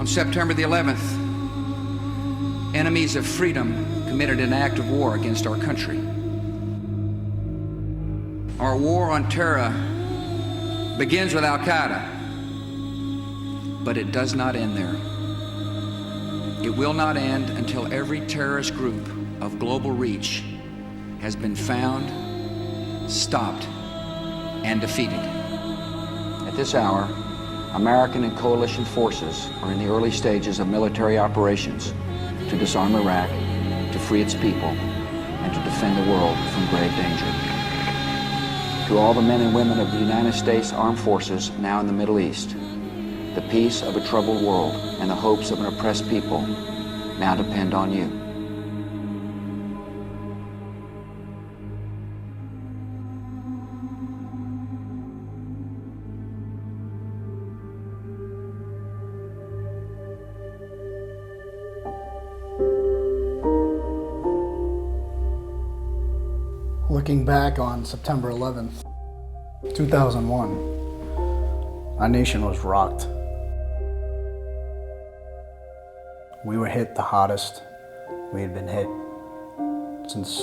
On September the 11th, enemies of freedom committed an act of war against our country. Our war on terror begins with Al-Qaeda, but it does not end there. It will not end until every terrorist group of global reach has been found, stopped, and defeated. At this hour, American and coalition forces are in the early stages of military operations to disarm Iraq, to free its people, and to defend the world from grave danger. To all the men and women of the United States Armed Forces now in the Middle East, the peace of a troubled world and the hopes of an oppressed people now depend on you. Looking back on September 11th, 2001, our nation was rocked. We were hit the hardest we had been hit since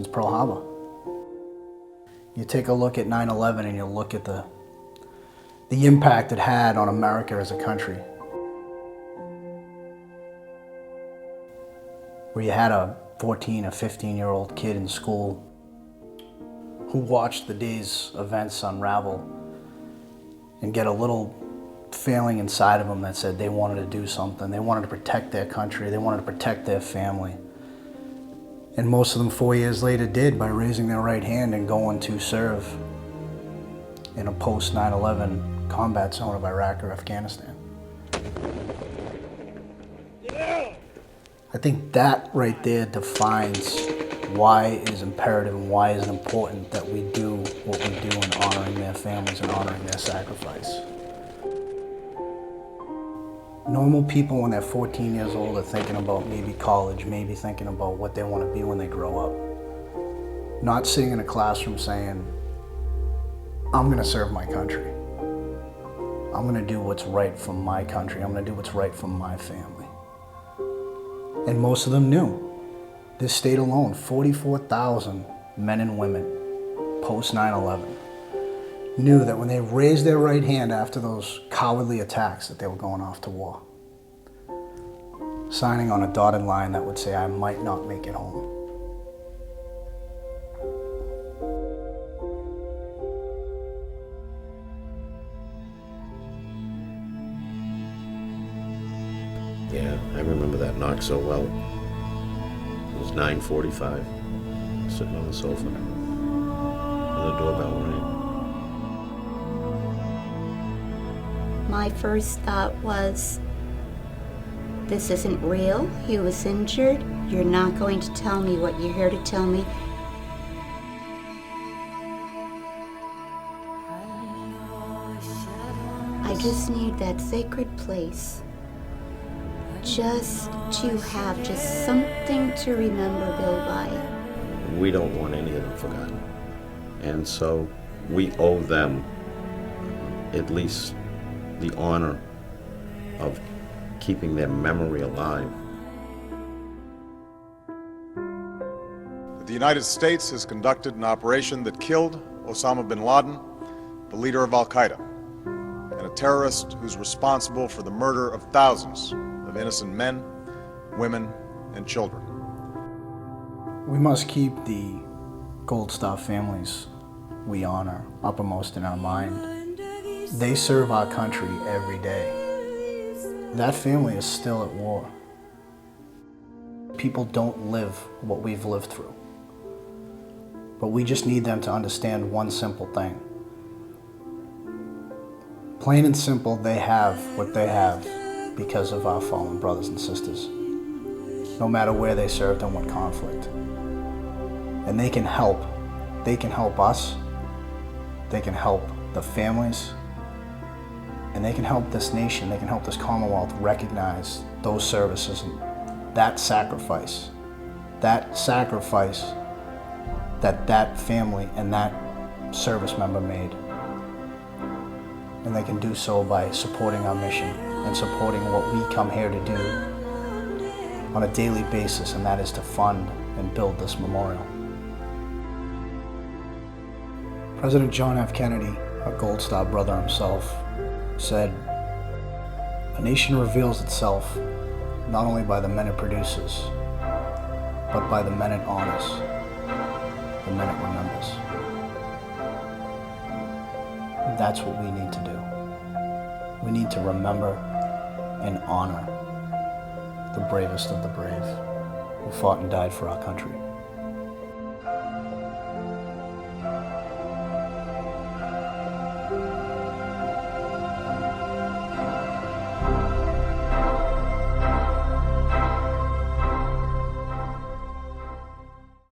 Pearl Harbor. You take a look at 9/11 and you look at the impact it had on America as a country. Where you had a 14 or 15-year-old kid in school who watched the day's events unravel and get a little feeling inside of them that said they wanted to do something. They wanted to protect their country. They wanted to protect their family. And most of them 4 years later did by raising their right hand and going to serve in a post-9/11 combat zone of Iraq or Afghanistan. I think that right there defines why it is imperative and why it is important that we do what we do in honoring their families and honoring their sacrifice. Normal people when they're 14 years old are thinking about maybe college, maybe thinking about what they want to be when they grow up. Not sitting in a classroom saying, I'm going to serve my country. I'm going to do what's right for my country. I'm going to do what's right for my family. And most of them knew. This state alone, 44,000 men and women post 9/11 knew that when they raised their right hand after those cowardly attacks that they were going off to war, signing on a dotted line that would say, I might not make it home. Yeah, I remember that knock so well. It was 9:45, sitting on the sofa, and the doorbell rang. My first thought was, this isn't real. He was injured. You're not going to tell me what you're here to tell me. I just need that sacred place. Just to have just something to remember Bill by. We don't want any of them forgotten. And so we owe them at least the honor of keeping their memory alive. The United States has conducted an operation that killed Osama bin Laden, the leader of Al-Qaeda, and a terrorist who's responsible for the murder of thousands of innocent men, women, and children. We must keep the Gold Star families we honor uppermost in our mind. They serve our country every day. That family is still at war. People don't live what we've lived through. But we just need them to understand one simple thing. Plain and simple, they have what they have because of our fallen brothers and sisters, no matter where they served and what conflict. And they can help. They can help us. They can help the families. And they can help this nation, they can help this Commonwealth recognize those services and that sacrifice that family and that service member made. And they can do so by supporting our mission and supporting what we come here to do on a daily basis, and that is to fund and build this memorial. President John F. Kennedy, a Gold Star brother himself, said, "A nation reveals itself not only by the men it produces, but by the men it honors, the men it remembers." That's what we need to do. We need to remember and honor the bravest of the brave who fought and died for our country.